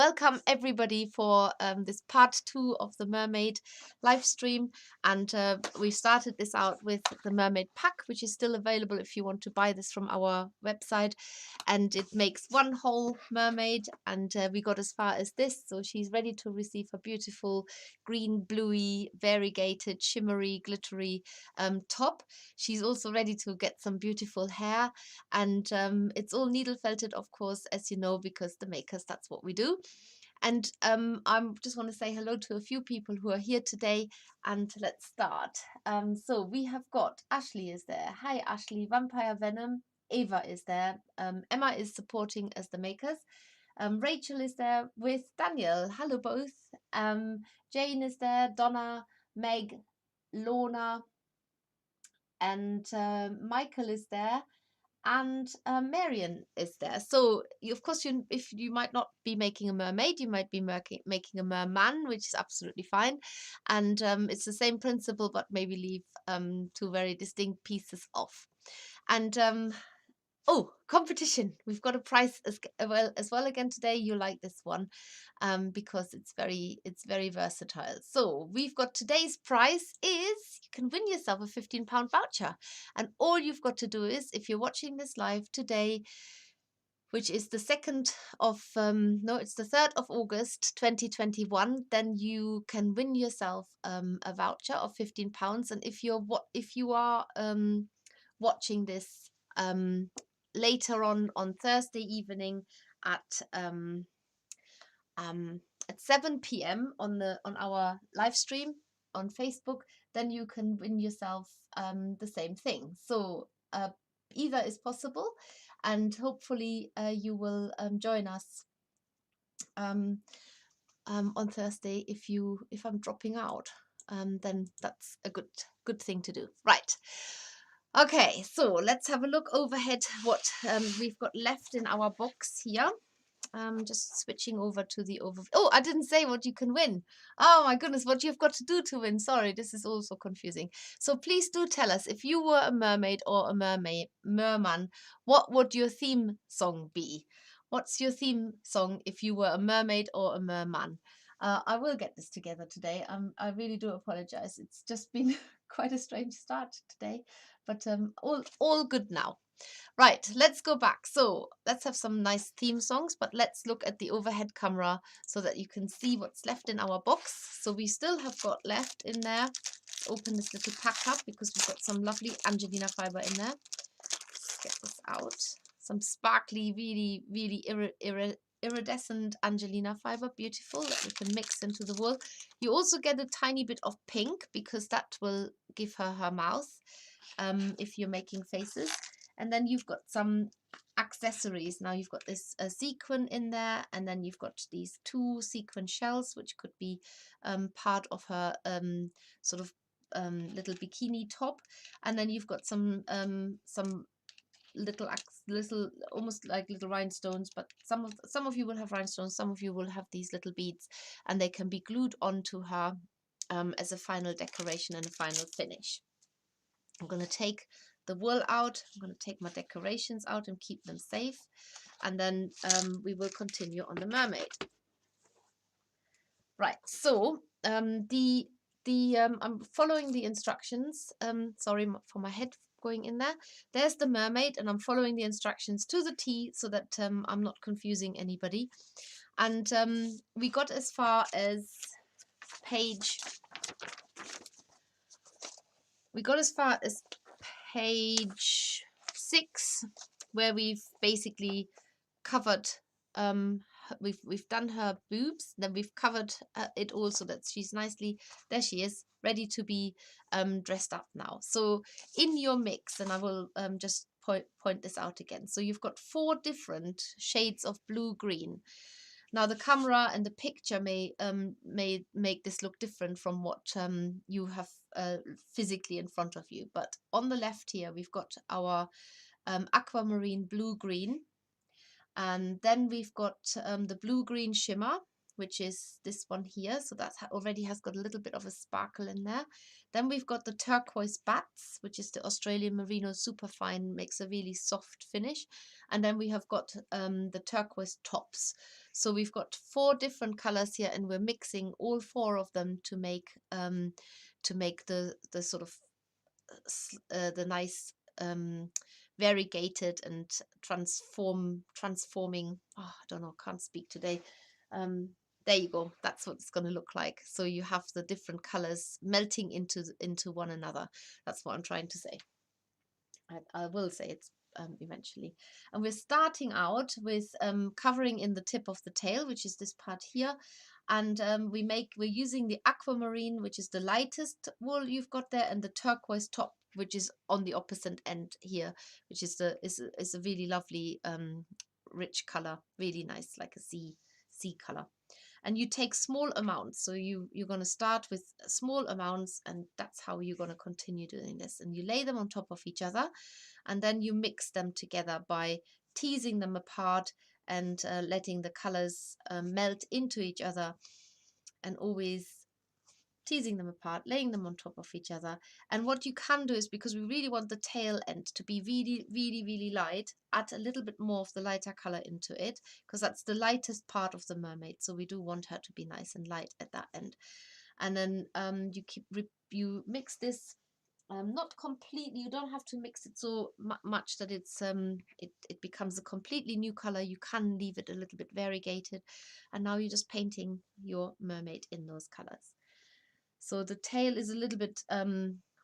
Welcome everybody for this part 2 of the Mermaid live stream, and we started this out with the Mermaid pack, which is still available if you want to buy this from our website, and it makes one whole mermaid, and we got as far as this, so she's ready to receive a beautiful green, bluey, variegated, shimmery, glittery top. She's also ready to get some beautiful hair, and it's all needle felted, of course, as you know, because the makers, that's what we do. And I just want to say hello to a few people who are here today, and let's start. So we have got Ashley is there. Hi Ashley. Vampire Venom. Ava is there. Emma is supporting as the makers. Rachel is there with Daniel. Hello both. Jane is there. Donna, Meg, Lorna, and Michael is there, and Marion is there. So of course, if you might not be making a mermaid, you might be making a merman, which is absolutely fine. And it's the same principle, but maybe leave two very distinct pieces off. And oh, competition! We've got a prize as well again today. You like this one because it's very versatile. So we've got today's prize is you can win yourself a £15 voucher, and all you've got to do is, if you're watching this live today, which is the 2nd of no, it's the 3rd of August 2021, then you can win yourself a voucher of £15. And if you are watching this later on Thursday evening at 7 p.m. on our live stream on Facebook, then you can win yourself the same thing. So either is possible, and hopefully you will join us on Thursday. If I'm dropping out, then that's a good thing to do, right? Okay, so let's have a look overhead what we've got left in our box here. Just switching over to the overview. Oh, I didn't say what you can win. Oh my goodness, what you've got to do to win. Sorry, this is also confusing. So please do tell us, if you were a mermaid or a merman, what would your theme song be? What's your theme song if you were a mermaid or a merman? I will get this together today. I really do apologize. It's just been quite a strange start today, but all good now. Right, let's go back. So let's have some nice theme songs, but let's look at the overhead camera so that you can see what's left in our box. So we still have got left in there. Let's open this little pack up because we've got some lovely Angelina fiber in there. Let's get this out. Some sparkly, really iridescent Angelina fiber, beautiful, that we can mix into the wool. You also get a tiny bit of pink because that will give her mouth if you're making faces. And then you've got some accessories. Now you've got this sequin in there, and then you've got these 2 sequin shells, which could be part of her sort of little bikini top. And then you've got some little almost like little rhinestones, but some of you will have rhinestones, some of you will have these little beads, and they can be glued onto her as a final decoration and a final finish. I'm going to take the wool out. I'm going to take my decorations out and keep them safe, and then we will continue on the mermaid. Right, so I'm following the instructions. Sorry for my head going in there. There's the mermaid, and I'm following the instructions to the T so that I'm not confusing anybody. And we got as far as page 6, where we've basically covered we've done her boobs, then we've covered it all so that she's nicely, there she is, ready to be dressed up now. So in your mix, and I will just point this out again, so you've got 4 different shades of blue green. Now the camera and the picture may make this look different from what you have physically in front of you, but on the left here we've got our aquamarine blue green, and then we've got the blue green shimmer, which is this one here. So that already has got a little bit of a sparkle in there. Then we've got the turquoise bats, which is the Australian Merino Superfine, makes a really soft finish. And then we have got the turquoise tops. So we've got 4 different colors here, and we're mixing all 4 of them to make the sort of the nice variegated and transforming. Oh, I don't know, can't speak today. There you go, that's what it's going to look like. So you have the different colors melting into one another. That's what I'm trying to say. I will say it's eventually. And we're starting out with covering in the tip of the tail, which is this part here. And we're using the aquamarine, which is the lightest wool you've got there, and the turquoise top, which is on the opposite end here, which is a really lovely rich color, really nice, like a sea color. And you take small amounts, so you're going to start with small amounts, and that's how you're going to continue doing this. And you lay them on top of each other, and then you mix them together by teasing them apart and letting the colors melt into each other, and always teasing them apart, laying them on top of each other. And what you can do is, because we really want the tail end to be really, really, really light, add a little bit more of the lighter color into it, because that's the lightest part of the mermaid. So we do want her to be nice and light at that end. And then you mix this, not completely, you don't have to mix it so much that it becomes a completely new color. You can leave it a little bit variegated, and now you're just painting your mermaid in those colors. So the tail is a little bit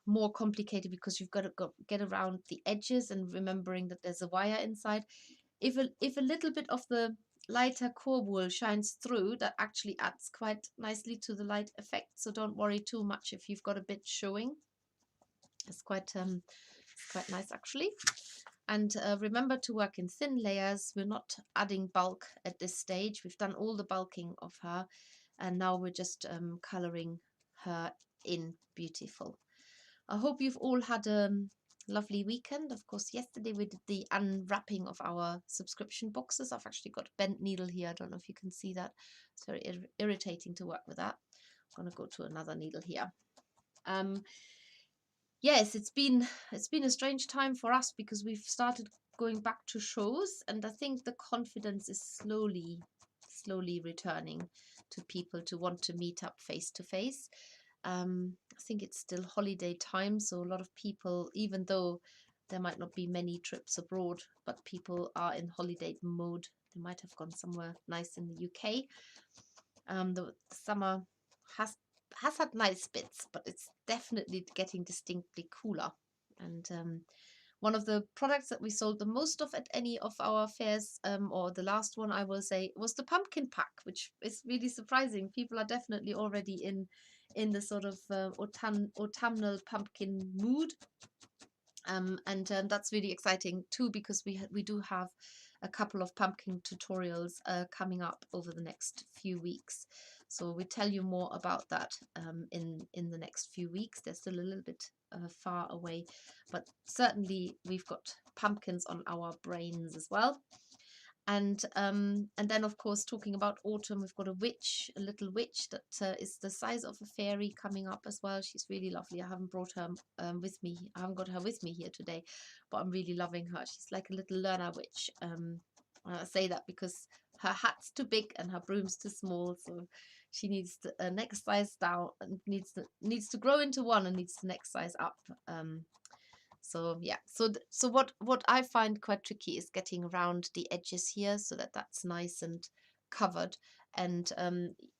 more complicated, because you've got to get around the edges, and remembering that there's a wire inside. If a little bit of the lighter core wool shines through, that actually adds quite nicely to the light effect. So don't worry too much if you've got a bit showing. It's quite nice actually. And remember to work in thin layers. We're not adding bulk at this stage. We've done all the bulking of her, and now we're just coloring her in beautiful. I hope you've all had a lovely weekend. Of course, yesterday we did the unwrapping of our subscription boxes. I've actually got a bent needle here. I don't know if you can see that. It's very irritating to work with that. I'm going to go to another needle here. Yes, it's been a strange time for us, because we've started going back to shows, and I think the confidence is slowly returning to people to want to meet up face to face. I think it's still holiday time, so a lot of people, even though there might not be many trips abroad, but people are in holiday mode. They might have gone somewhere nice in the UK. The summer has had nice bits, but it's definitely getting distinctly cooler. And one of the products that we sold the most of at any of our fairs, or the last one I will say, was the pumpkin pack, which is really surprising. People are definitely already in the sort of autumnal pumpkin mood. And that's really exciting too, because we do have a couple of pumpkin tutorials coming up over the next few weeks. So we tell you more about that in the next few weeks. They're still a little bit far away, but certainly we've got pumpkins on our brains as well. And then, of course, talking about autumn, we've got a little witch that is the size of a fairy coming up as well. She's really lovely. I haven't brought her with me. I haven't got her with me here today, but I'm really loving her. She's like a little learner witch. I say that because her hat's too big and her broom's too small, so she needs the next size down, and needs to grow into one, and needs the next size up. So yeah, so what I find quite tricky is getting around the edges here, so that that's nice and covered. And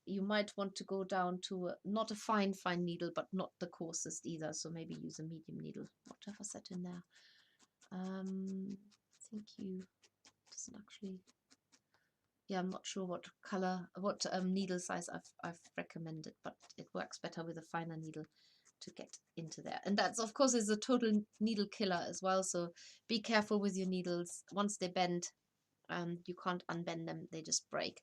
you might want to go down to not a fine needle, but not the coarsest either. So maybe use a medium needle. What have I set in there? I think you doesn't actually. Yeah, I'm not sure what needle size I've recommended, but it works better with a finer needle to get into there. And that's, of course, is a total needle killer as well, so be careful with your needles. Once they bend, you can't unbend them, they just break.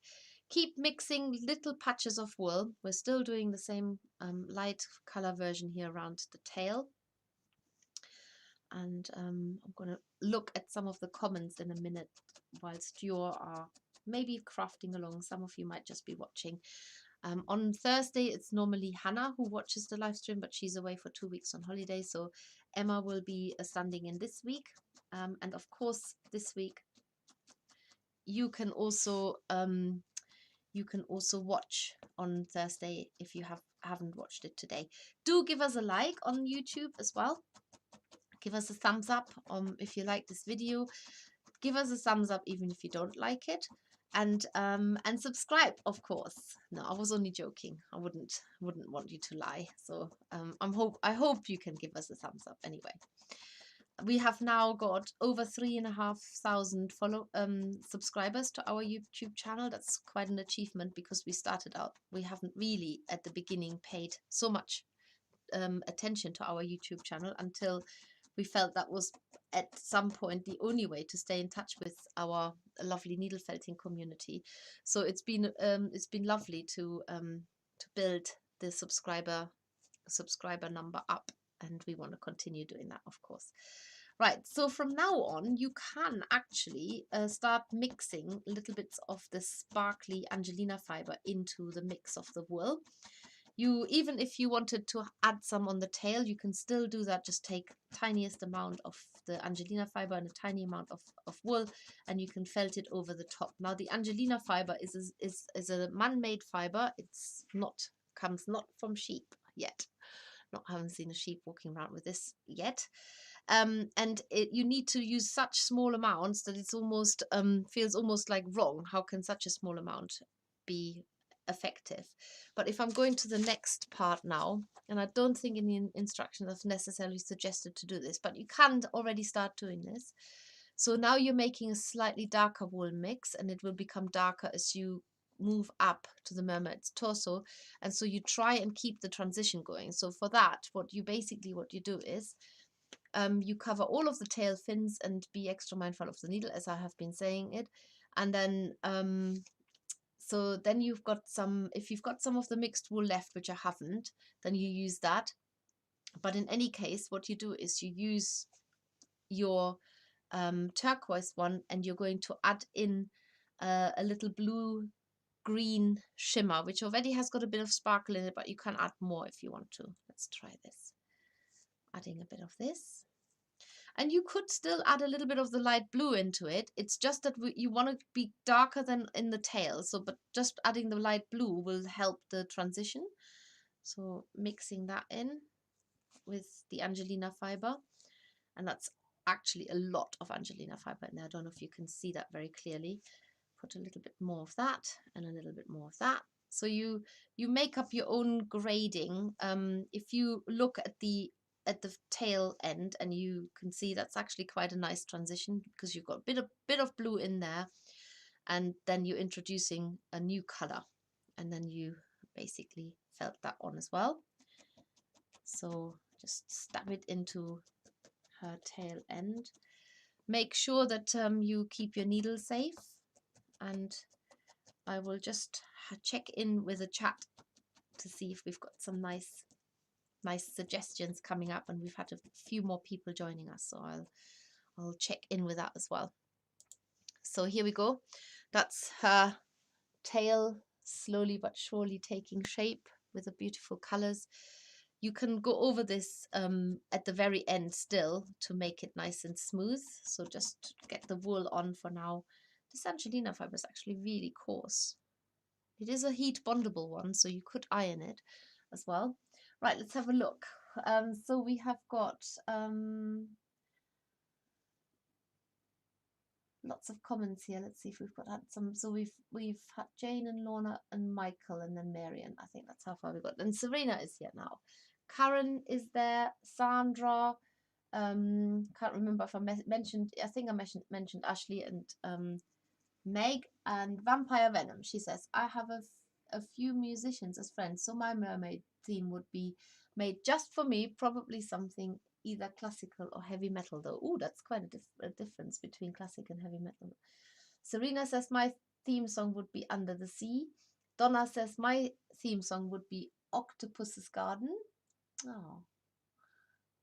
Keep mixing little patches of wool. We're still doing the same light color version here around the tail. And I'm going to look at some of the comments in a minute whilst you are maybe crafting along. Some of you might just be watching. On Thursday, it's normally Hannah who watches the live stream, but she's away for 2 weeks on holiday. So Emma will be standing in this week. And of course, this week, you can also watch on Thursday if you haven't watched it today. Do give us a like on YouTube as well. Give us a thumbs up if you like this video. Give us a thumbs up even if you don't like it, and subscribe, of course. No, I was only joking. I wouldn't want you to lie. So I hope you can give us a thumbs up anyway. We have now got over 3,500 subscribers to our YouTube channel. That's quite an achievement because we started out, we haven't really at the beginning paid so much attention to our YouTube channel until we felt that was at some point the only way to stay in touch with our lovely needle felting community. So it's been lovely to build the subscriber number up, and we want to continue doing that, of course. Right, so from now on, you can actually start mixing little bits of the sparkly Angelina fiber into the mix of the wool. Even if you wanted to add some on the tail, you can still do that. Just take tiniest amount of the Angelina fiber and a tiny amount of wool, and you can felt it over the top. Now, the Angelina fiber is a man-made fiber. It's comes not from sheep yet. Haven't seen a sheep walking around with this yet. And you need to use such small amounts that it's almost feels almost like wrong. How can such a small amount be effective? But if I'm going to the next part now, and I don't think in the instructions I've necessarily suggested to do this, but you can already start doing this. So now you're making a slightly darker wool mix, and it will become darker as you move up to the mermaid's torso, and so you try and keep the transition going. So for that, what you do is you cover all of the tail fins and be extra mindful of the needle, as I have been saying it. And then so then you've got some, if you've got some of the mixed wool left, which I haven't, then you use that. But in any case, what you do is you use your turquoise one, and you're going to add in a little blue green shimmer, which already has got a bit of sparkle in it, but you can add more if you want to. Let's try this. Adding a bit of this. And you could still add a little bit of the light blue into it. It's just that you want to be darker than in the tail. So, but just adding the light blue will help the transition. So mixing that in with the Angelina fiber. And that's actually a lot of Angelina fiber in there. I don't know if you can see that very clearly. Put a little bit more of that and a little bit more of that. So you make up your own grading. If you look at the tail end, and you can see that's actually quite a nice transition because you've got a bit of blue in there, and then you're introducing a new color, and then you basically felt that on as well. So just stab it into her tail end. Make sure that you keep your needle safe, and I will just check in with the chat to see if we've got some nice suggestions coming up, and we've had a few more people joining us, so I'll check in with that as well. So here we go. That's her tail slowly but surely taking shape with the beautiful colors. You can go over this at the very end still to make it nice and smooth. So just get the wool on for now. This Angelina fiber is actually really coarse. It is a heat bondable one, so you could iron it as well. Right, let's have a look. So we have got lots of comments here. Let's see if we've had some. So we've had Jane and Lorna and Michael, and then Marion. I think that's how far we got. And Serena is here now. Karen is there. Sandra. Can't remember if I mentioned. I think I mentioned Ashley and Meg, and Vampire Venom. She says, I have a few musicians as friends, so my mermaid theme would be made just for me, probably something either classical or heavy metal though. Oh, that's quite a difference between classic and heavy metal. Serena says, my theme song would be Under the Sea. Donna says, my theme song would be Octopus's Garden. Oh.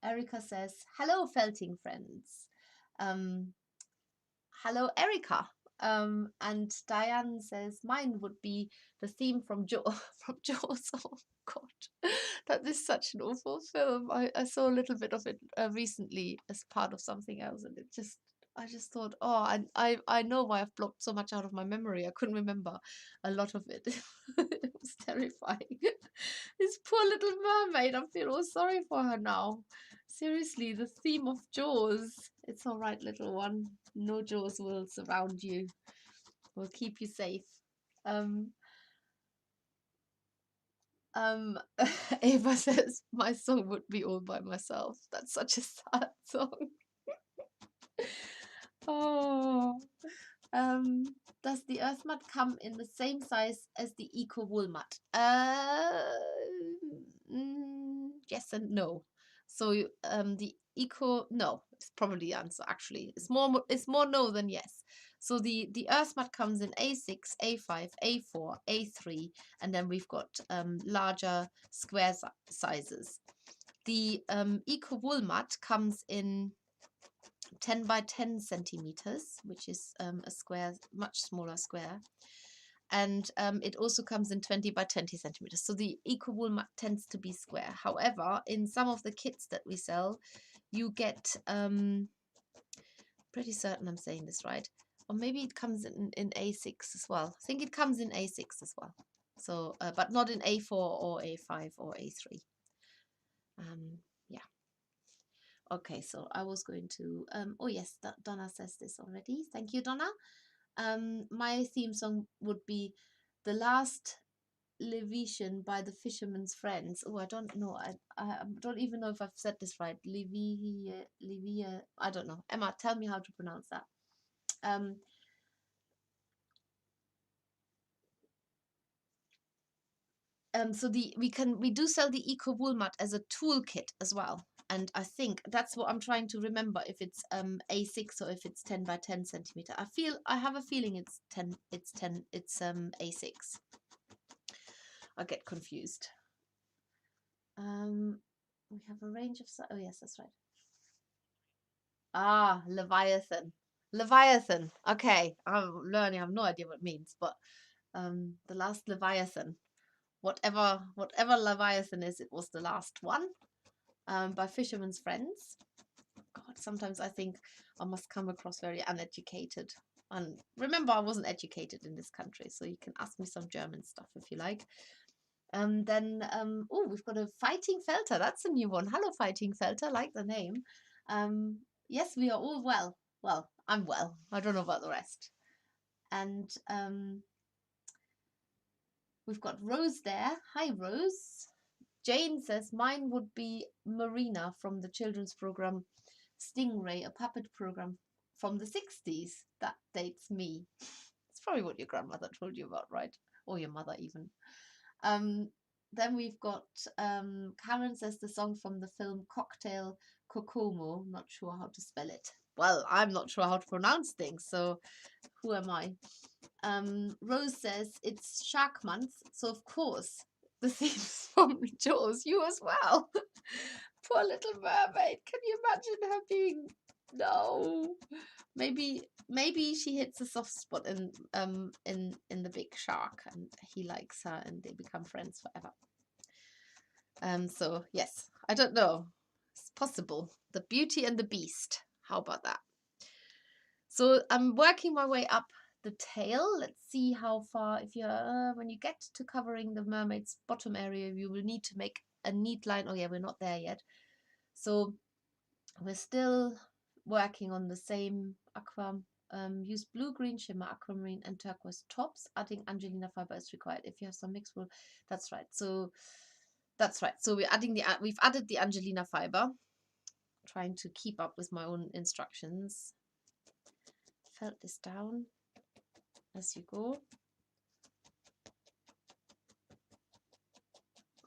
Erica says, hello felting friends. Hello Erica. And Diane says mine would be the theme from from Jaws. Oh God, that is such an awful film. I saw a little bit of it recently as part of something else, and I just thought, oh, I know why I've blocked so much out of my memory. I couldn't remember a lot of it. It was terrifying. This poor little mermaid. I feel all sorry for her now. Seriously, the theme of Jaws. It's all right, little one. No Jaws will surround you. Will keep you safe. Um, Ava says my song would be all by myself. That's such a sad song. Oh. Does the earth mat come in the same size as the eco wool mat? Yes and no. So the eco, no, it's probably the answer actually. It's more no than yes. So the earth mat comes in A6, A5, A4, A3, and then we've got larger square sizes. The eco wool mat comes in 10 by 10 centimeters, which is a square, much smaller square. And it also comes in 20 by 20 centimeters. So the eco wool mat tends to be square. However, in some of the kits that we sell, you get, pretty certain I'm saying this right, or maybe it comes in A6 as well. I think it comes in A6 as well. So, but not in A4 or A5 or A3. Yeah. Okay, so I was going to, oh yes, Donna says this already. Thank you, Donna. My theme song would be The Last Leviathan by the Fisherman's Friends. Oh, I don't know. I don't even know if I've said this right. Levia, I don't know. Emma, tell me how to pronounce that. So we do sell the eco wool mat as a toolkit as well, and I think that's what I'm trying to remember, if it's A6 or if it's 10 by 10 centimeter. I have a feeling it's A6. I get confused. We have a range of, oh yes, that's right. Ah, Leviathan. Okay, I'm learning. I have no idea what it means, but the last Leviathan. Whatever Leviathan is, it was the last one, by Fisherman's Friends. God, sometimes I think I must come across very uneducated. And remember, I wasn't educated in this country, so you can ask me some German stuff if you like. Then, oh, we've got a Fighting Felter. That's a new one. Hello, Fighting Felter. Like the name. Yes, we are all well. Well, I'm well. I don't know about the rest. And we've got Rose there. Hi, Rose. Jane says mine would be Marina from the children's program Stingray, a puppet program from the 60s. That dates me. It's probably what your grandmother told you about, right? Or your mother even. Then we've got Karen says the song from the film Cocktail Kokomo. Not sure how to spell it. Well, I'm not sure how to pronounce things, so who am I? Rose says it's Shark Month, so of course the theme's from Jaws. You as well. Poor little mermaid. Can you imagine her being? No. Maybe she hits a soft spot in the big shark, and he likes her, and they become friends forever. So yes, I don't know. It's possible. The Beauty and the Beast. How about that? So I'm working my way up the tail. Let's see how far. If you're when you get to covering the mermaid's bottom area, you will need to make a neat line. Oh yeah, we're not there yet. So we're still working on the same aqua. Use blue, green, shimmer, aquamarine, and turquoise tops. Adding Angelina fiber is required. If you have some mixed wool, that's right. So that's right. So we've added the Angelina fiber. Trying to keep up with my own instructions. Felt this down as you go.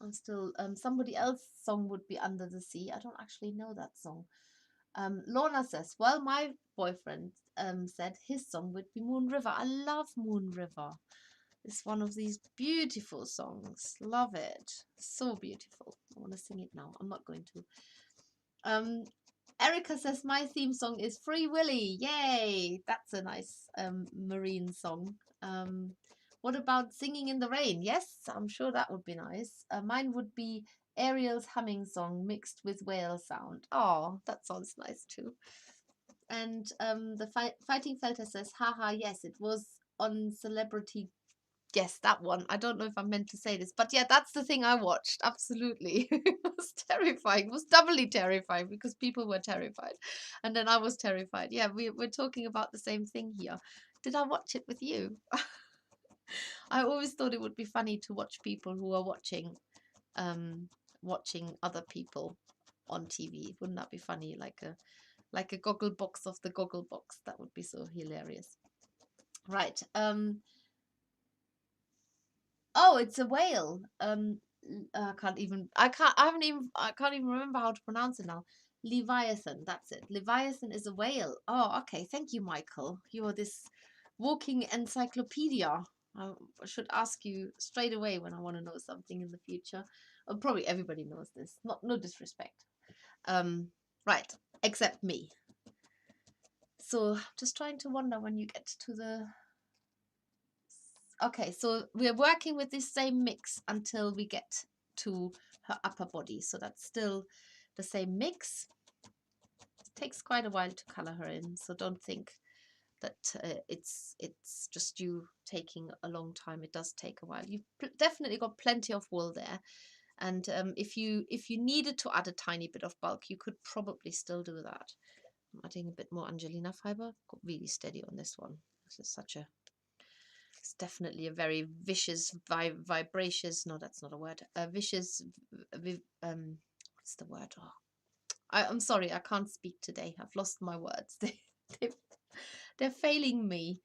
I'm still somebody else's song would be Under the Sea. I don't actually know that song. Lorna says, well, my boyfriend said his song would be Moon River. I love Moon River. It's one of these beautiful songs. Love it. So beautiful. I want to sing it now. I'm not going to. Erica says my theme song is Free Willy. Yay! That's a nice marine song. What about Singing in the Rain? Yes, I'm sure that would be nice. Mine would be Ariel's humming song mixed with whale sound. Oh, that sounds nice too. And the Fighting Felter says, haha, yes, it was on Celebrity. Yes, that one. I don't know if I'm meant to say this, but yeah, that's the thing I watched. Absolutely. It was terrifying. It was doubly terrifying because people were terrified. And then I was terrified. Yeah, we're talking about the same thing here. Did I watch it with you? I always thought it would be funny to watch people who are watching other people on TV. Wouldn't that be funny? Like a goggle box of the goggle box. That would be so hilarious. Right. Oh, it's a whale. I can't even remember how to pronounce it now. Leviathan, that's it. Leviathan is a whale. Oh, okay. Thank you, Michael. You are this walking encyclopedia. I should ask you straight away when I want to know something in the future. Probably everybody knows this. No disrespect. Right, except me. So just trying to wonder when you get to the... Okay, so we're working with this same mix until we get to her upper body. So that's still the same mix. It takes quite a while to color her in, so don't think that it's just you taking a long time. It does take a while. You've definitely got plenty of wool there, and if you needed to add a tiny bit of bulk, you could probably still do that. I'm adding a bit more Angelina fiber. Got really steady on this one. This is such a... It's definitely a very vicious, vibracious. No, that's not a word. Vicious. What's the word? Oh, I'm sorry, I can't speak today. I've lost my words. They're failing me.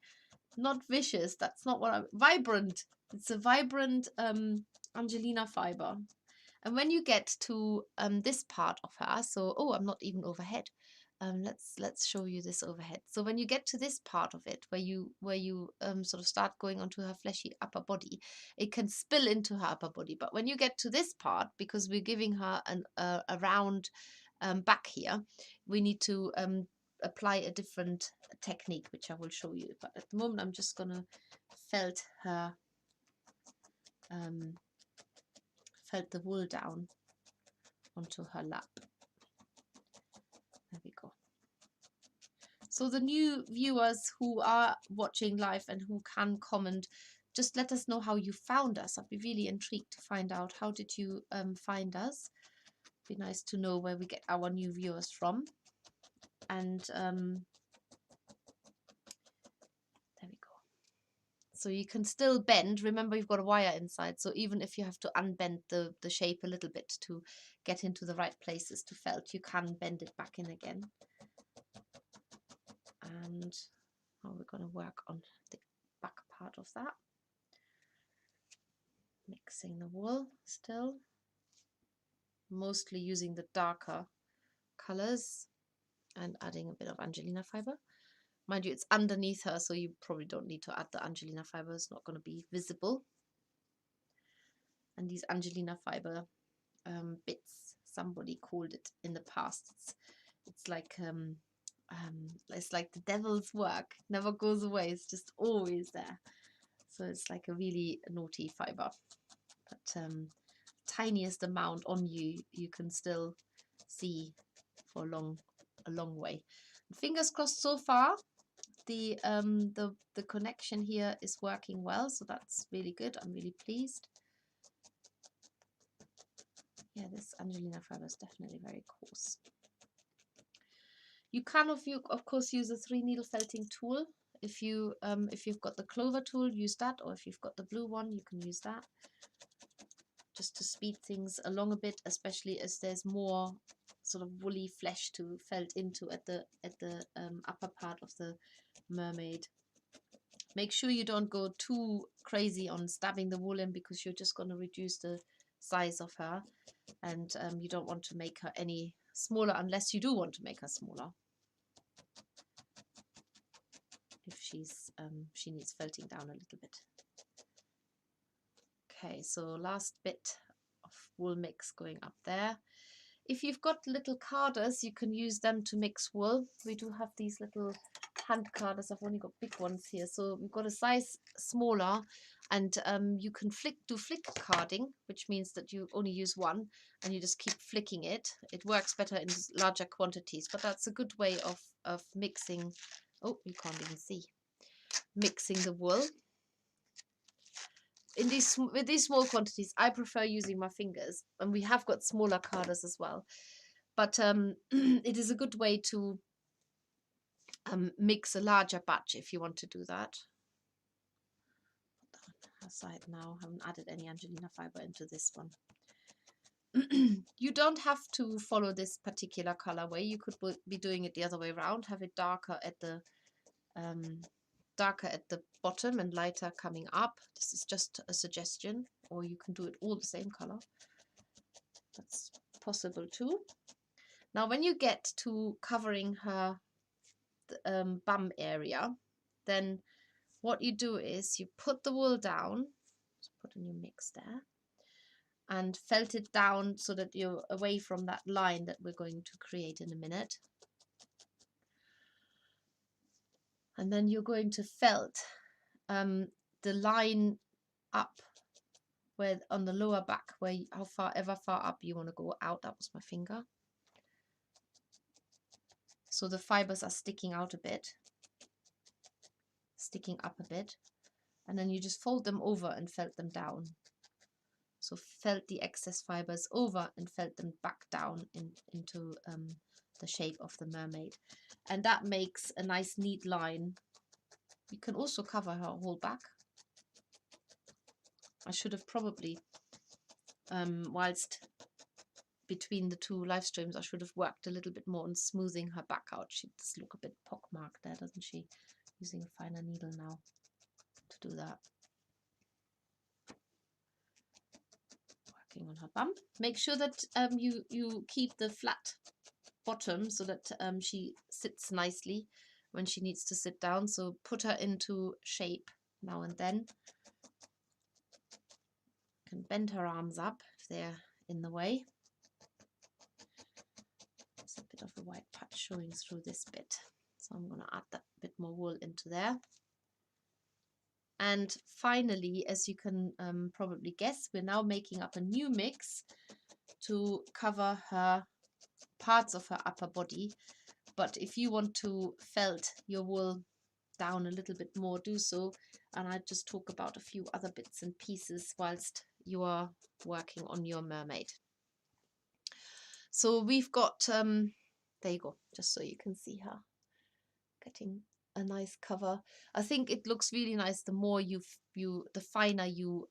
Not vicious. That's not what I'm... Vibrant. It's a vibrant Angelina fiber. And when you get to this part of her, so I'm not even overhead. Let's show you this overhead. So when you get to this part of it, where you sort of start going onto her fleshy upper body, it can spill into her upper body. But when you get to this part, because we're giving her a round back here, we need to apply a different technique, which I will show you. But at the moment, I'm just gonna felt the wool down onto her lap. There we go. So the new viewers who are watching live and who can comment, just let us know how you found us. I'd be really intrigued to find out, how did you find us. Be nice to know where we get our new viewers from. And there we go. So you can still bend. Remember, you've got a wire inside, so even if you have to unbend the shape a little bit to get into the right places to felt, you can bend it back in again. And we're going to work on the back part of that. Mixing the wool still, mostly using the darker colors and adding a bit of Angelina fiber. Mind you, it's underneath her, so you probably don't need to add the Angelina fiber. It's not going to be visible. And these Angelina fiber bits, somebody called it in the past, it's like the devil's work. It never goes away. It's just always there. So it's like a really naughty fiber. But tiniest amount on you can still see for a long way. Fingers crossed so far. The connection here is working well, so that's really good. I'm really pleased. Yeah, this Angelina fiber is definitely very coarse. You can, of course, use a 3-needle felting tool. If you've got the clover tool, use that, or if you've got the blue one, you can use that, just to speed things along a bit, especially as there's more sort of woolly flesh to felt into at the upper part of the mermaid. Make sure you don't go too crazy on stabbing the wool in, because you're just going to reduce the size of her, and you don't want to make her any smaller unless you do want to make her smaller. If she needs felting down a little bit. Okay, so last bit of wool mix going up there. If you've got little carders, you can use them to mix wool. We do have these little hand carders. I've only got big ones here, so we've got a size smaller, and you can do flick carding, which means that you only use one and you just keep flicking it. It works better in larger quantities, but that's a good way of mixing. Oh, you can't even see. Mixing the wool. With these small quantities, I prefer using my fingers, and we have got smaller carders as well. But it is a good way to mix a larger batch if you want to do that. Put that aside now. I haven't added any Angelina fiber into this one. You don't have to follow this particular colorway. You could be doing it the other way around. Have it darker at the bottom and lighter coming up. This is just a suggestion, or you can do it all the same color. That's possible too. Now, when you get to covering her bum area, then what you do is you put the wool down, just put a new mix there, and felt it down so that you're away from that line that we're going to create in a minute. And then you're going to felt the line up where on the lower back, where however far up you want to go out. That was my finger. So the fibers are sticking out a bit, sticking up a bit, and then you just fold them over and felt them down. So felt the excess fibers over and felt them back down into the shape of the mermaid. And that makes a nice neat line. You can also cover her whole back. I should have probably, whilst between the two live streams, I should have worked a little bit more on smoothing her back out. She does look a bit pockmarked there, doesn't she? Using a finer needle now to do that. Working on her bum. Make sure that you keep the flat bottom so that she sits nicely when she needs to sit down. So put her into shape now and then. You can bend her arms up if they're in the way. There's a bit of a white patch showing through this bit, so I'm going to add that bit more wool into there. And finally, as you can probably guess, we're now making up a new mix to cover her parts of her upper body. But if you want to felt your wool down a little bit more, do so. And I just talk about a few other bits and pieces whilst you are working on your mermaid. So we've got, there you go, just so you can see her getting a nice cover. I think it looks really nice the more the finer you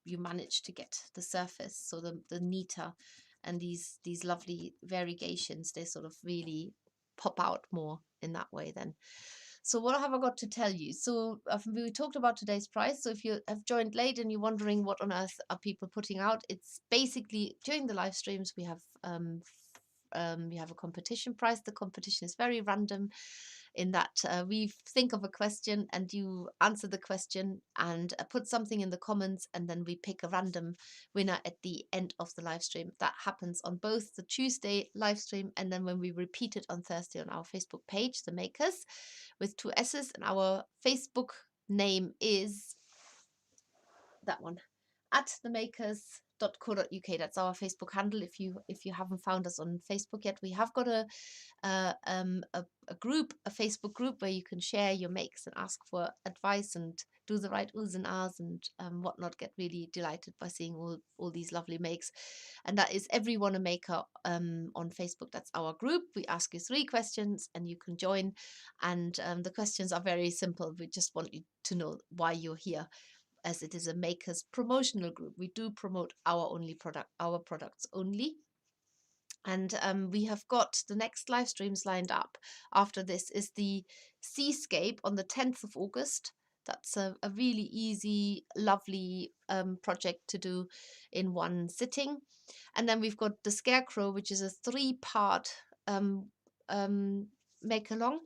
manage to get the surface, so the neater, and these lovely variegations, they sort of really pop out more in that way then. So what have I got to tell you? So we talked about today's price. So if you have joined late and you're wondering what on earth are people putting out, it's basically during the live streams we have a competition price. The competition is very random in that we think of a question and you answer the question and put something in the comments, and then we pick a random winner at the end of the live stream. That happens on both the Tuesday live stream and then when we repeat it on Thursday on our Facebook page, The Makers, with 2 S's, and our Facebook name is that one, @themakers.co.uk. That's our Facebook handle. If you haven't found us on Facebook yet, we have got a Facebook group where you can share your makes and ask for advice and do the right oohs and ahs and whatnot. Get really delighted by seeing all these lovely makes, and that is Everyone a Maker on Facebook. That's our group. We ask you 3 questions and you can join, and the questions are very simple. We just want you to know why you're here, as it is a makers promotional group. We do promote our products only. And we have got the next live streams lined up. After this is the Seascape on the 10th of August. That's a really easy, lovely project to do in one sitting. And then we've got the Scarecrow, which is a 3-part make along.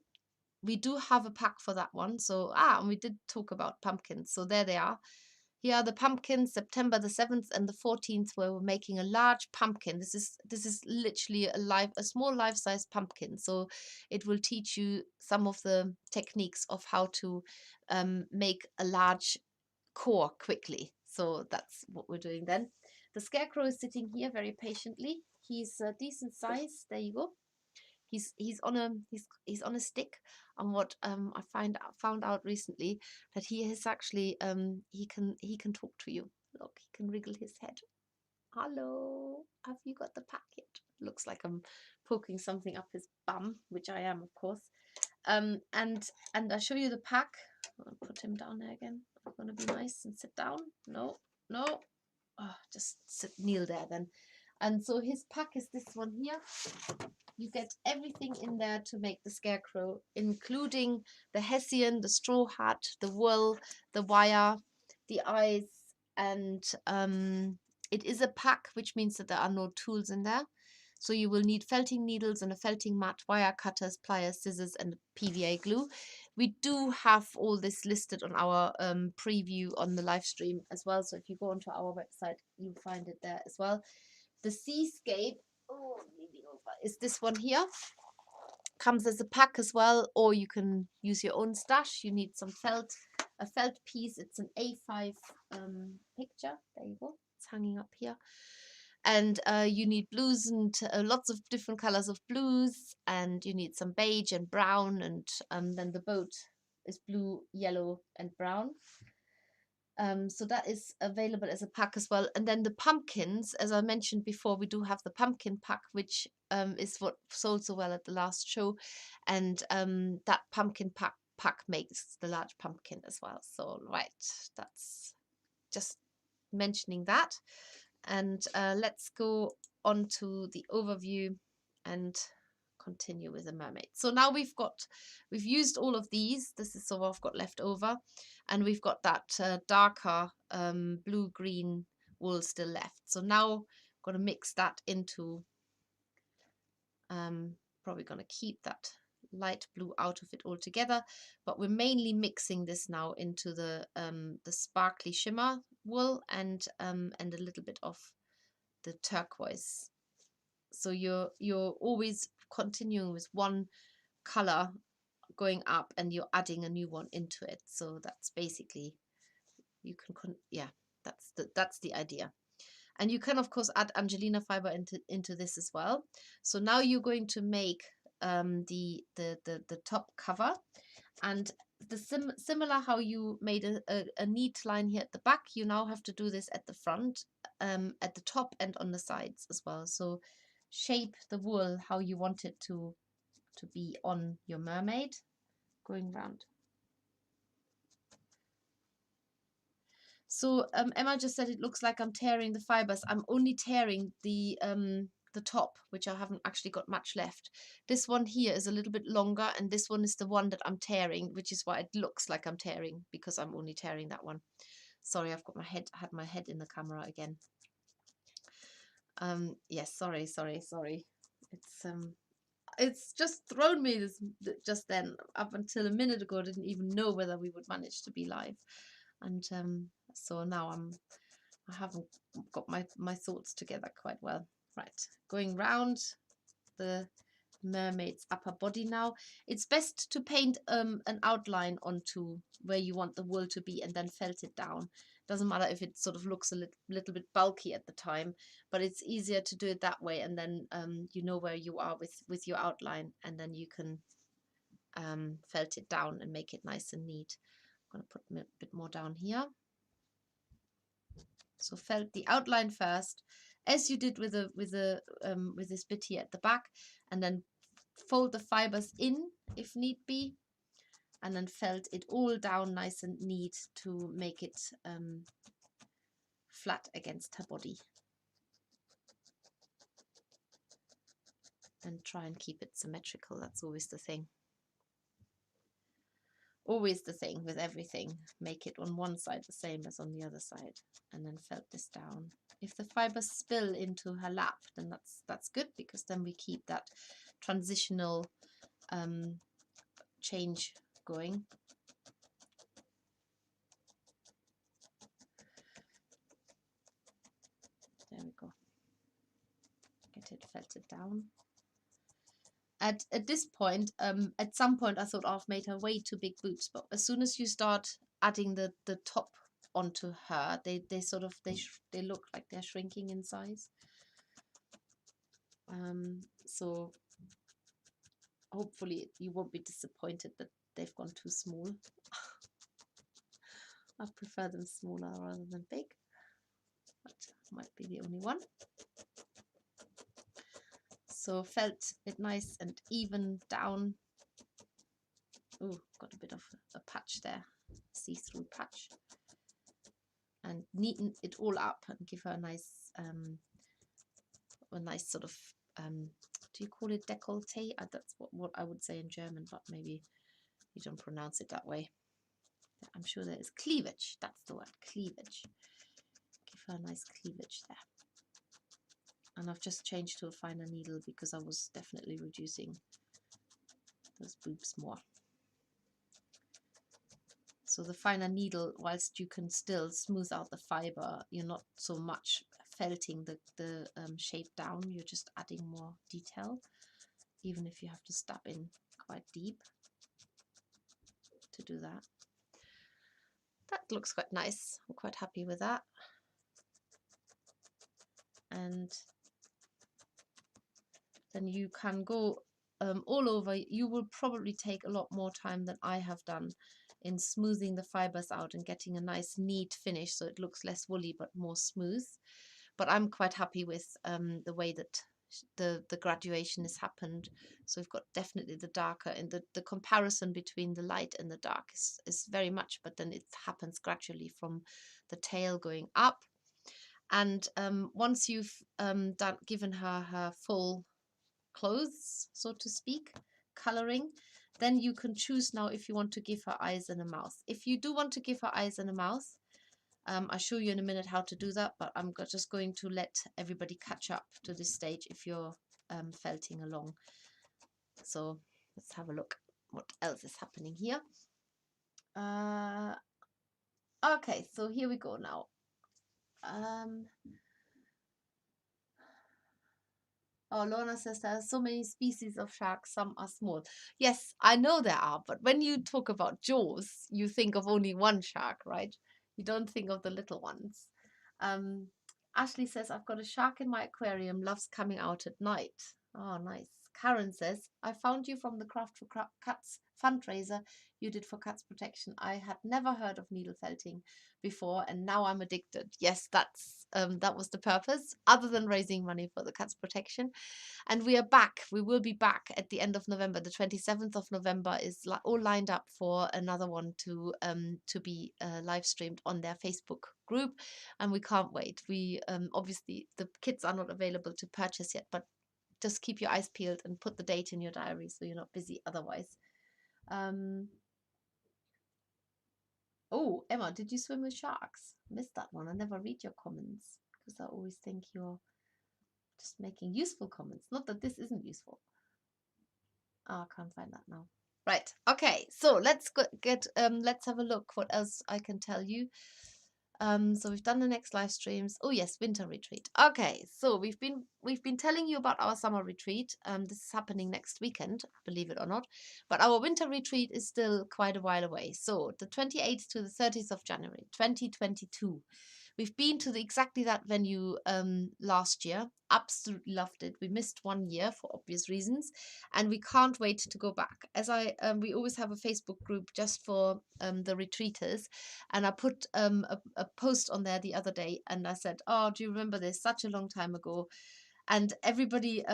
We do have a pack for that one. So and we did talk about pumpkins. So there they are. Here are the pumpkins, September the 7th and the 14th, where we're making a large pumpkin. This is literally a small life-size pumpkin. So it will teach you some of the techniques of how to make a large core quickly. So that's what we're doing then. The Scarecrow is sitting here very patiently. He's a decent size. There you go. He's on a stick. And what I found out recently, that he is actually he can talk to you. Look, he can wriggle his head. Hello, have you got the packet? Looks like I'm poking something up his bum, which I am, of course. And I show you the pack. I'll put him down there again. I'm gonna be nice and sit down. No, no. Oh, just kneel there then. And so his pack is this one here. You get everything in there to make the Scarecrow, including the hessian, the straw hat, the wool, the wire, the eyes, and it is a pack, which means that there are no tools in there. So you will need felting needles and a felting mat, wire cutters, pliers, scissors, and PVA glue. We do have all this listed on our preview on the live stream as well. So if you go onto our website, you'll find it there as well. The seascape, oh, is this one here. Comes as a pack as well, or you can use your own stash. You need some felt, a felt piece. It's an A5 picture. There you go. It's hanging up here. And you need blues and lots of different colors of blues, and you need some beige and brown, and then the boat is blue, yellow, and brown. So that is available as a pack as well. And then the pumpkins, as I mentioned before, we do have the pumpkin pack, which is what sold so well at the last show. And that pumpkin pack makes the large pumpkin as well. So, right, that's just mentioning that. And let's go on to the overview and continue with the mermaid. So now we've used all of these. This is all I've got left over, and we've got that darker blue green wool still left. So now I'm going to mix that into probably going to keep that light blue out of it altogether, but we're mainly mixing this now into the sparkly shimmer wool and a little bit of the turquoise. So you're always continuing with one color going up and you're adding a new one into it. So that's basically, you can that's the idea. And you can of course add Angelina fiber into this as well. So now you're going to make the top cover, and similar how you made a neat line here at the back, you now have to do this at the front, at the top and on the sides as well. So shape the wool how you want it to be on your mermaid, going round. So Emma just said it looks like I'm tearing the fibers. I'm only tearing the top, which I haven't actually got much left. This one here is a little bit longer, and this one is the one that I'm tearing, which is why it looks like I'm tearing, because I'm only tearing that one. Sorry, I've got had my head in the camera again. Yes, sorry. It's just thrown me just then. Up until a minute ago, I didn't even know whether we would manage to be live, and so now I haven't got my thoughts together quite well. Right, going round the mermaid's upper body now. It's best to paint an outline onto where you want the wool to be and then felt it down. Doesn't matter if it sort of looks a little bit bulky at the time, but it's easier to do it that way, and then you know where you are with your outline, and then you can felt it down and make it nice and neat. I'm going to put a bit more down here. So felt the outline first, as you did with this bit here at the back, and then fold the fibers in if need be, and then felt it all down nice and neat to make it flat against her body. And try and keep it symmetrical. That's always the thing. Always the thing with everything. Make it on one side the same as on the other side, and then felt this down. If the fibers spill into her lap, then that's good, because then we keep that transitional change going. it felted down. At this point, at some point I thought I've made her way too big boobs, but as soon as you start adding the top onto her, they look like they're shrinking in size. So hopefully you won't be disappointed that they've gone too small. I prefer them smaller rather than big, but might be the only one. So felt it nice and even down. Oh, got a bit of a patch there, see-through patch. And neaten it all up and give her a nice sort of, do you call it décolleté? That's what I would say in German, but maybe you don't pronounce it that way. I'm sure there is cleavage. That's the word, cleavage. Give her a nice cleavage there. And I've just changed to a finer needle because I was definitely reducing those boobs more. So the finer needle, whilst you can still smooth out the fibre, you're not so much felting the shape down, you're just adding more detail, even if you have to stab in quite deep to do that. That looks quite nice. I'm quite happy with that. And then you can go all over. You will probably take a lot more time than I have done in smoothing the fibers out and getting a nice neat finish so it looks less woolly but more smooth. But I'm quite happy with the way that the graduation has happened. So we've got definitely the darker, and the comparison between the light and the dark is very much, but then it happens gradually from the tail going up. And once you've given her full clothes, so to speak, coloring, then you can choose now if you want to give her eyes and a mouth. If you do want to give her eyes and a mouth, I'll show you in a minute how to do that, but I'm just going to let everybody catch up to this stage if you're felting along. So let's have a look what else is happening here. Okay, so here we go now. Oh, Lorna says there are so many species of sharks, some are small. Yes, I know there are, but when you talk about jaws, you think of only one shark, right? You don't think of the little ones. Ashley says, I've got a shark in my aquarium, loves coming out at night. Oh, nice. Karen says, I found you from the Craft for Cats fundraiser you did for cats protection. I had never heard of needle felting before, and now I'm addicted. Yes, that was the purpose, other than raising money for the cats protection. And we are back. We will be back at the end of November. The 27th of November is all lined up for another one to be live streamed on their Facebook group, and we can't wait. We obviously the kits are not available to purchase yet, but just keep your eyes peeled and put the date in your diary so you're not busy otherwise. Oh, Emma, did you swim with sharks? Missed that one. I never read your comments because I always think you're just making useful comments. Not that this isn't useful. Oh, I can't find that now. Right. Okay. So let's let's have a look what else I can tell you. So we've done the next live streams. Oh yes, winter retreat. Okay, so we've been telling you about our summer retreat. This is happening next weekend, believe it or not. But our winter retreat is still quite a while away. So the 28th to the 30th of January, 2022. We've been to exactly that venue last year. Absolutely loved it. We missed 1 year for obvious reasons, and we can't wait to go back. As we always have a Facebook group just for the retreaters, and I put a post on there the other day, and I said, "Oh, do you remember this? Such a long time ago." And everybody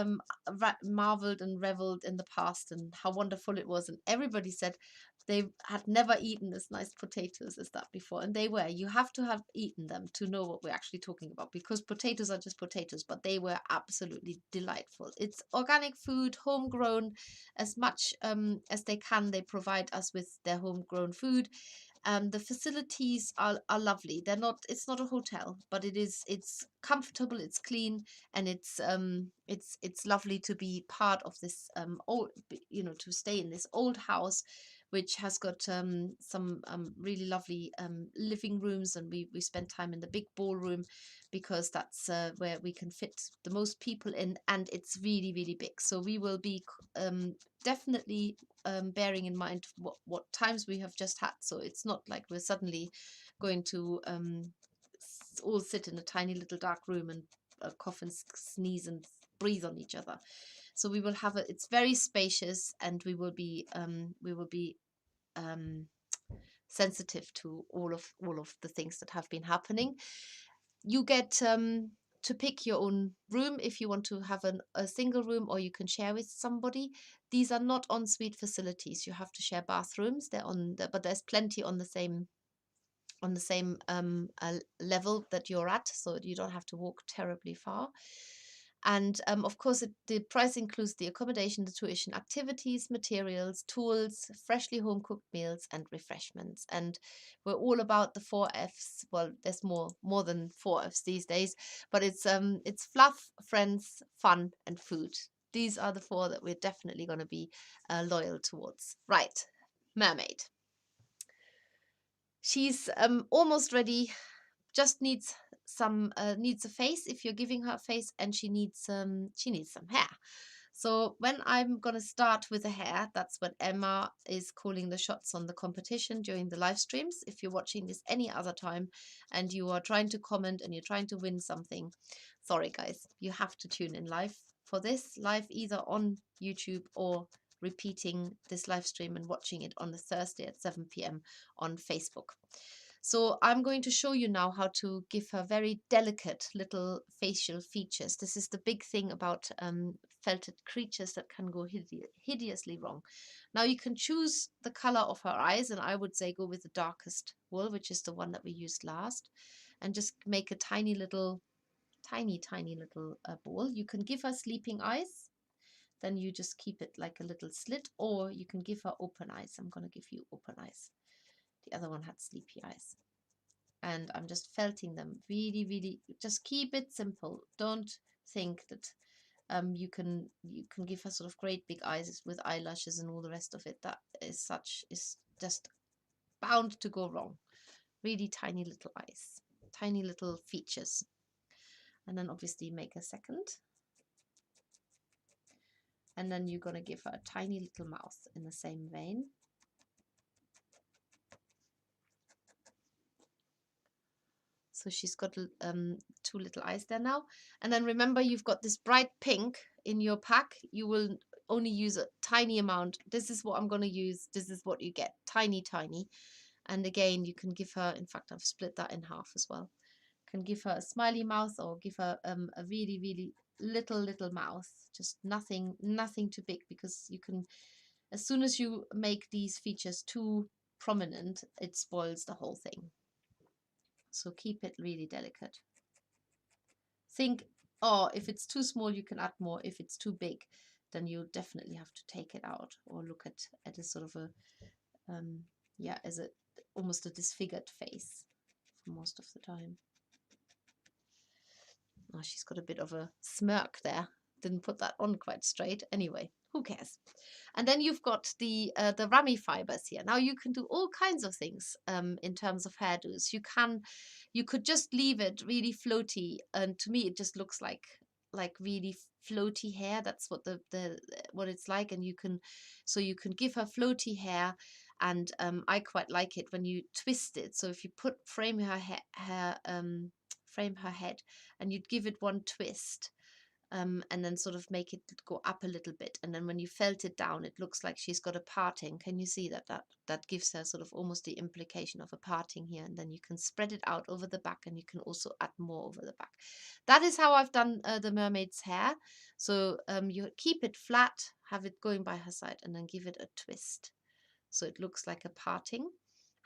marveled and reveled in the past and how wonderful it was. And everybody said they had never eaten as nice potatoes as that before. And they were. You have to have eaten them to know what we're actually talking about, because potatoes are just potatoes, but they were absolutely delightful. It's organic food, homegrown, as much as they can. They provide us with their homegrown food. The facilities are lovely. It's not a hotel, but it's comfortable, it's clean, and it's lovely to be part of this old, to stay in this old house which has got some really lovely living rooms, and we spend time in the big ballroom because that's where we can fit the most people in, and it's really, really big. So we will be definitely bearing in mind what times we have just had. So it's not like we're suddenly going to all sit in a tiny little dark room and cough and sneeze and breathe on each other. So we will have it's very spacious, and we will be sensitive to all of the things that have been happening. You get to pick your own room if you want to have a single room, or you can share with somebody. These are not ensuite facilities. You have to share bathrooms. They're but there's plenty on the same level that you're at, so you don't have to walk terribly far. And of course, the price includes the accommodation, the tuition, activities, materials, tools, freshly home cooked meals, and refreshments. And we're all about the 4 Fs. Well, there's more than 4 Fs these days, but it's fluff, friends, fun, and food. These are the 4 that we're definitely going to be loyal towards. Right, Mermaid. She's almost ready. Just needs a face if you're giving her a face, and she needs some hair. So when I'm gonna start with the hair, that's when Emma is calling the shots on the competition during the live streams. If you're watching this any other time and you are trying to comment and you're trying to win something, sorry guys, you have to tune in live for this, live either on YouTube or repeating this live stream and watching it on the Thursday at 7 p.m. on Facebook. So I'm going to show you now how to give her very delicate little facial features. This is the big thing about felted creatures that can go hideously wrong. Now you can choose the color of her eyes, and I would say go with the darkest wool, which is the one that we used last, and just make a tiny little ball. You can give her sleeping eyes, then you just keep it like a little slit, or you can give her open eyes. I'm going to give you open eyes. The other one had sleepy eyes. And I'm just felting them. Really, really, just keep it simple. Don't think that you can give her sort of great big eyes with eyelashes and all the rest of it. That is just bound to go wrong. Really tiny little eyes, tiny little features. And then obviously make a second. And then you're going to give her a tiny little mouth in the same vein. So she's got 2 little eyes there now. And then remember, you've got this bright pink in your pack. You will only use a tiny amount. This is what I'm going to use. This is what you get. Tiny, tiny. And again, you can give her, in fact, I've split that in half as well. Can give her a smiley mouth, or give her a really, really little mouth. Just nothing too big, because you can, as soon as you make these features too prominent, it spoils the whole thing. So keep it really delicate. Think, oh, if it's too small, you can add more. If it's too big, then you definitely have to take it out, or look at a sort of a, as almost a disfigured face for most of the time. Oh, she's got a bit of a smirk there. Didn't put that on quite straight. Anyway, who cares? And then you've got the rammy fibers here. Now you can do all kinds of things in terms of hairdos. You could just leave it really floaty, and to me it just looks like really floaty hair. That's what what it's like. And you can give her floaty hair. And I quite like it when you twist it. So if you frame her head, and you'd give it one twist, and then sort of make it go up a little bit, and then when you felt it down, it looks like she's got a parting. Can you see that gives her sort of almost the implication of a parting here? And then you can spread it out over the back, and you can also add more over the back. That is how I've done the mermaid's hair. So you keep it flat, have it going by her side, and then give it a twist so it looks like a parting.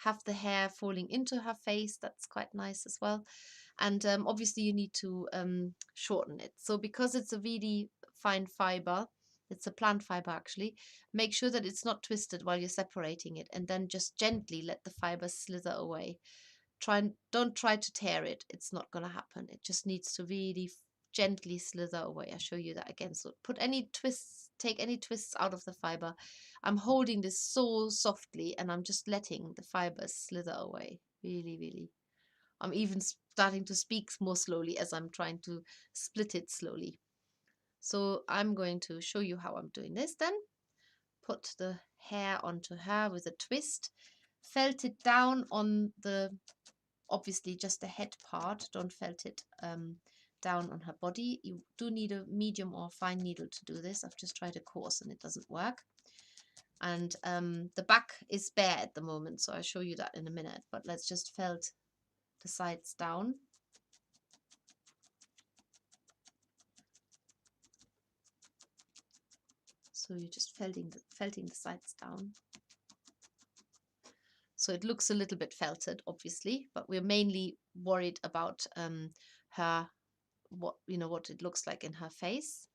Have the hair falling into her face. That's quite nice as well. And obviously you need to shorten it. So because it's a really fine fiber, it's a plant fiber actually, make sure that it's not twisted while you're separating it, and then just gently let the fiber slither away. Don't try to tear it. It's not going to happen. It just needs to really gently slither away. I'll show you that again. So put any twists, take any twists out of the fiber. I'm holding this so softly and I'm just letting the fibers slither away. Really, really. I'm even starting to speak more slowly as I'm trying to split it slowly. So I'm going to show you how I'm doing this then. Put the hair onto her with a twist. Felt it down on the, obviously just the head part. Don't felt it down on her body. You do need a medium or fine needle to do this. I've just tried a coarse and it doesn't work. And the back is bare at the moment, so I'll show you that in a minute. But let's just felt the sides down. So you're just felting the sides down. So it looks a little bit felted, obviously, but we're mainly worried about her, what it looks like in her face.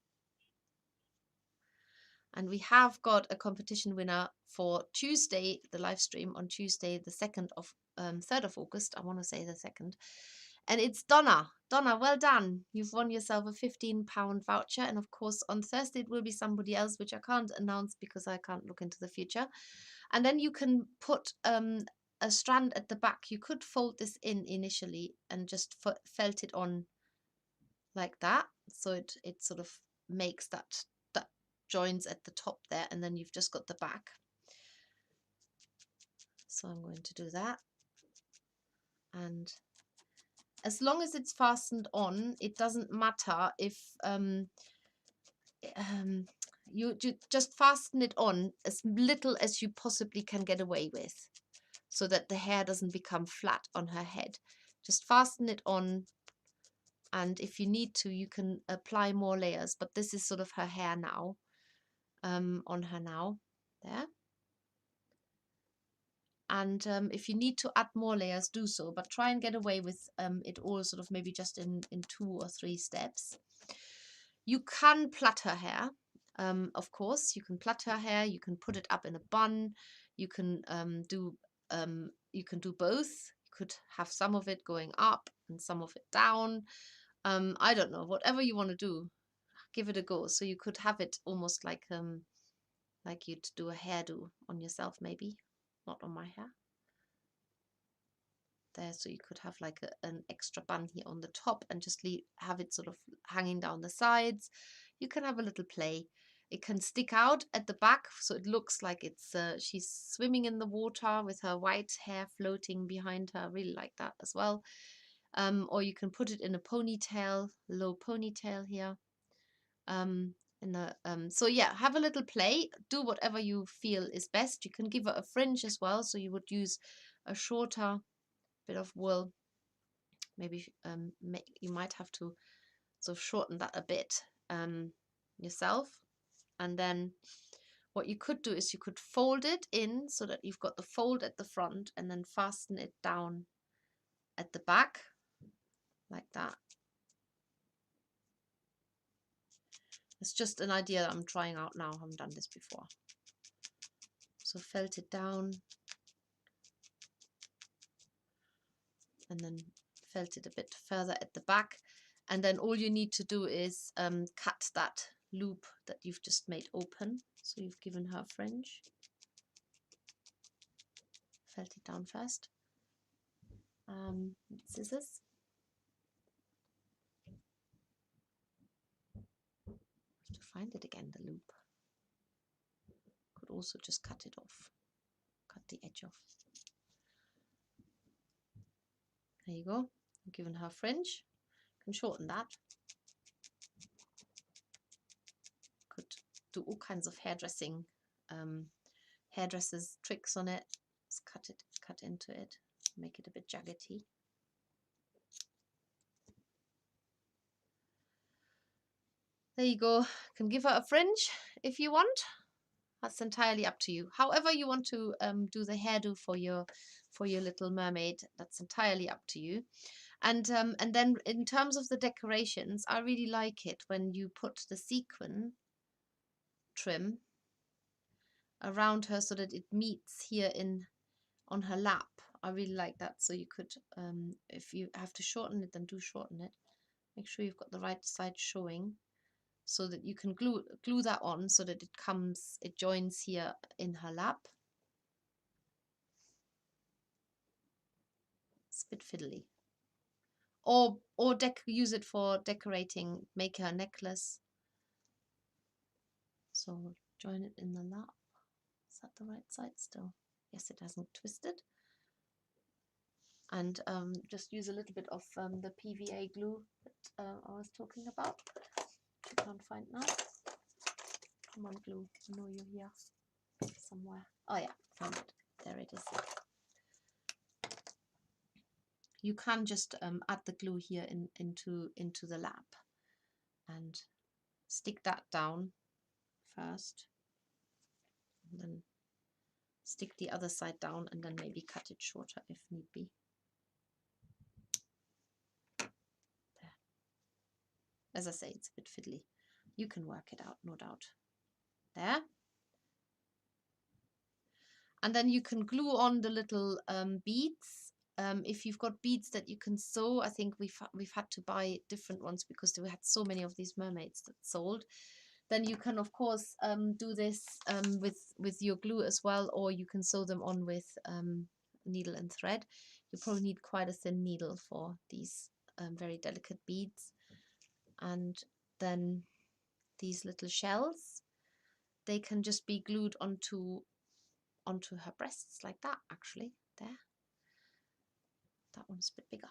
And we have got a competition winner for Tuesday, the live stream on Tuesday, the 3rd of August. I want to say the 2nd. And it's Donna. Donna, well done. You've won yourself a £15 voucher. And of course, on Thursday, it will be somebody else, which I can't announce because I can't look into the future. And then you can put a strand at the back. You could fold this in initially and just felt it on like that. So it sort of makes that joins at the top there, and then you've just got the back. So I'm going to do that. And as long as it's fastened on, it doesn't matter if you just fasten it on as little as you possibly can get away with, so that the hair doesn't become flat on her head. Just fasten it on, and if you need to, you can apply more layers, but this is sort of her hair now, on her now, there. And if you need to add more layers, do so, but try and get away with it all sort of maybe just in 2 or 3 steps. You can plait her hair, of course. You can plait her hair. You can put it up in a bun. You can do both. You could have some of it going up and some of it down. I don't know. Whatever you want to do, give it a go. So you could have it almost like you'd do a hairdo on yourself, maybe, not on my hair. There, so you could have like an extra bun here on the top and just have it sort of hanging down the sides. You can have a little play. It can stick out at the back, so it looks like it's she's swimming in the water with her white hair floating behind her. I really like that as well. Or you can put it in a ponytail, low ponytail here. So yeah, have a little play. Do whatever you feel is best. You can give her a fringe as well, so you would use a shorter bit of wool. Maybe you might have to sort of shorten that a bit yourself. And then what you could do is you could fold it in so that you've got the fold at the front, and then fasten it down at the back like that. It's just an idea that I'm trying out now. I haven't done this before. So felt it down and then felt it a bit further at the back. And then all you need to do is cut that loop that you've just made open. So you've given her a fringe. Felt it down first. Scissors. To find it again, the loop. Could also just cut it off. Cut the edge off. There you go. I've given her a fringe. You can shorten that. Could do all kinds of hairdressing, hairdressers tricks on it. Just cut into it, make it a bit jaggedy. There you go. You can give her a fringe if you want. That's entirely up to you. However you want to do the hairdo for your little mermaid, that's entirely up to you. And then in terms of the decorations, I really like it when you put the sequin trim around her so that it meets here on her lap. I really like that. So you could, if you have to shorten it, then do shorten it. Make sure you've got the right side showing, so that you can glue that on so that it joins here in her lap. It's a bit fiddly. Or use it for decorating, make her a necklace. So join it in the lap. Is that the right side still? Yes, it hasn't twisted. And just use a little bit of the PVA glue that I was talking about. I can't find now. Come on, glue. I know you're here somewhere. Oh yeah, found it. There it is. You can just add the glue here into the lap and stick that down first, and then stick the other side down, and then maybe cut it shorter if need be. There. As I say, it's a bit fiddly. You can work it out, no doubt. There. And then you can glue on the little beads. If you've got beads that you can sew, I think we've had to buy different ones because we had so many of these mermaids that sold. Then you can of course do this with your glue as well, or you can sew them on with needle and thread. You probably need quite a thin needle for these very delicate beads. And then these little shells, they can just be glued onto her breasts like that, actually. There. That one's a bit bigger.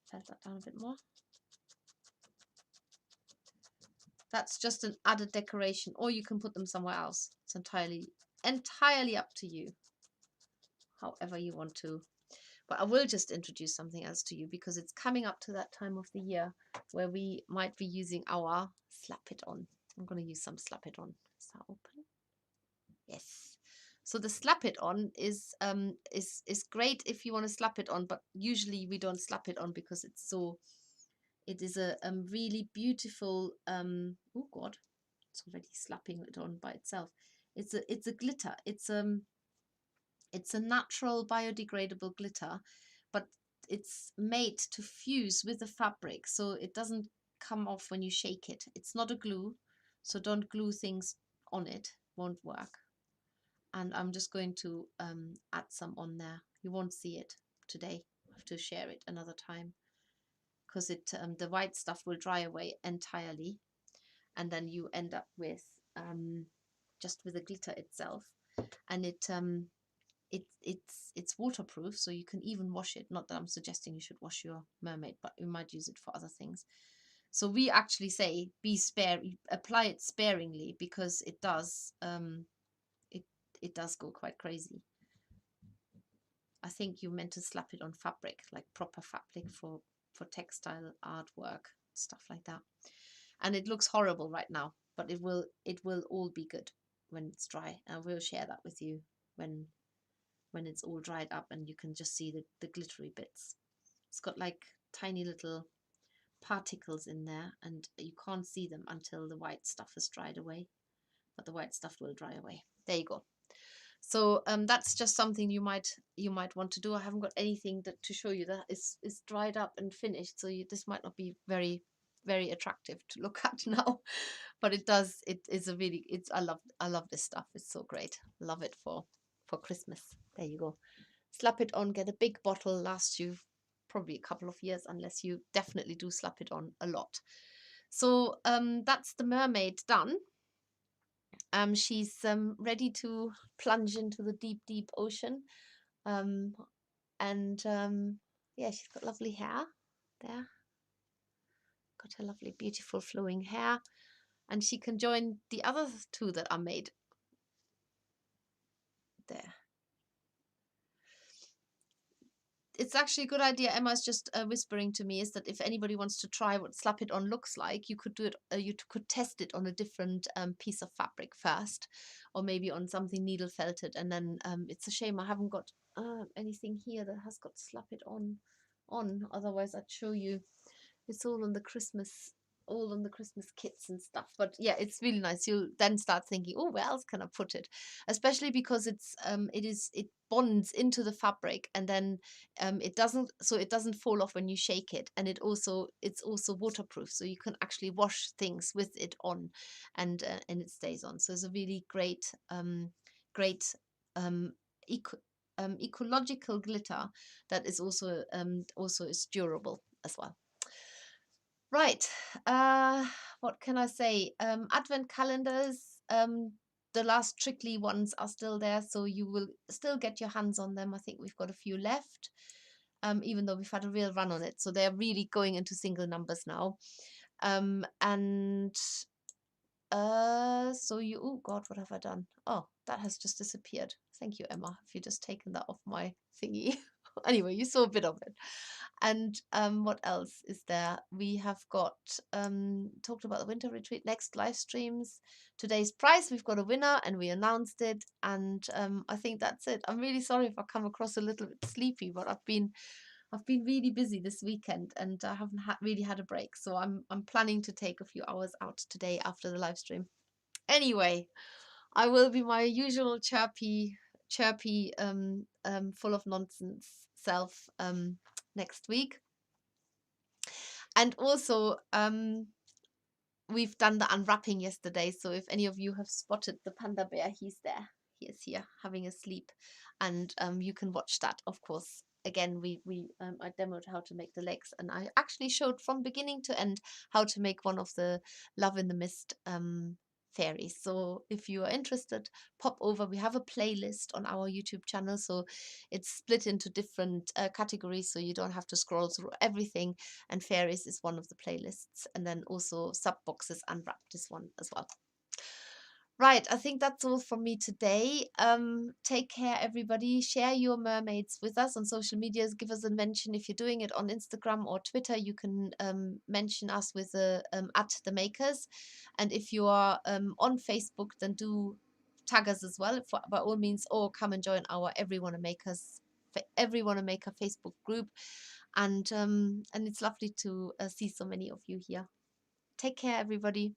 Tilt that down a bit more. That's just an added decoration, or you can put them somewhere else. It's entirely up to you, however you want to. But I will just introduce something else to you, because it's coming up to that time of the year where we might be using our slap it on. I'm going to use some slap it on. Is that open? Yes. So the slap it on is great if you want to slap it on, but usually we don't slap it on because it is a really beautiful oh god, it's already slapping it on by itself. It's a glitter. It's a natural biodegradable glitter, but it's made to fuse with the fabric, so it doesn't come off when you shake it. It's not a glue, so don't glue things on it, won't work. And I'm just going to add some on there. You won't see it today. I have to share it another time, because the white stuff will dry away entirely, and then you end up with just with the glitter itself. And it's waterproof, so you can even wash it. Not that I'm suggesting you should wash your mermaid, but you might use it for other things. So we actually say apply it sparingly, because it does it does go quite crazy. I think you meant to slap it on fabric, like proper fabric for textile artwork, stuff like that. And it looks horrible right now, but it will all be good when it's dry. And we'll share that with you when it's all dried up, and you can just see the glittery bits. It's got like tiny little particles in there, and you can't see them until the white stuff has dried away, but the white stuff will dry away. There you go. So that's just something you might want to do. I haven't got anything to show you that is dried up and finished, so this might not be very, very attractive to look at now, but it is a really, I love this stuff. It's so great. Love it for Christmas. There you go. Slap it on, get a big bottle, lasts you probably a couple of years, unless you definitely do slap it on a lot. So that's the mermaid done. She's ready to plunge into the deep, deep ocean. Yeah, she's got lovely hair there. Got her lovely, beautiful, flowing hair. And she can join the other two that are made. There. It's actually a good idea. Emma's just whispering to me, is that if anybody wants to try what slap it on looks like, you could do it. You could test it on a different piece of fabric first, or maybe on something needle felted, and then it's a shame I haven't got anything here that has got slap it on. Otherwise, I'd show you. It's all on the Christmas all on the Christmas kits and stuff. But yeah, it's really nice. You'll then start thinking, oh, where else can I put it? Especially because it bonds into the fabric, and then it doesn't fall off when you shake it, and it's also waterproof, so you can actually wash things with it on, and it stays on. So it's a really great um, eco ecological glitter that is also is durable as well. Right. What can I say? Advent calendars. The last trickly ones are still there, so you will still get your hands on them. I think we've got a few left, even though we've had a real run on it. So they're really going into single numbers now. And so you, oh God, what have I done? Oh, that has just disappeared. Thank you, Emma. If you just taken that off my thingy. Anyway, you saw a bit of it. And what else is there? We have got talked about the winter retreat, next live streams, today's prize. We've got a winner and we announced it. And I think that's it. I'm really sorry if I come across a little bit sleepy, but I've been really busy this weekend and I haven't really had a break. So I'm planning to take a few hours out today after the live stream. Anyway, I will be my usual chirpy, full of nonsense self next week. And also, we've done the unwrapping yesterday. So if any of you have spotted the panda bear, he's there. He is here having a sleep, and you can watch that, of course. Again, I demoed how to make the legs, and I actually showed from beginning to end how to make one of the Love in the Mist fairies. So if you are interested, pop over. We have a playlist on our YouTube channel, so it's split into different categories, so you don't have to scroll through everything, and fairies is one of the playlists, and then also sub boxes unwrapped is one as well. Right, I think that's all from me today. Take care, everybody. Share your mermaids with us on social medias. Give us a mention if you're doing it on Instagram or Twitter. You can mention us with the @themakers, and if you are on Facebook, then do tag us as well, by all means, or come and join our Everyone a Maker Facebook group. And it's lovely to see so many of you here. Take care, everybody.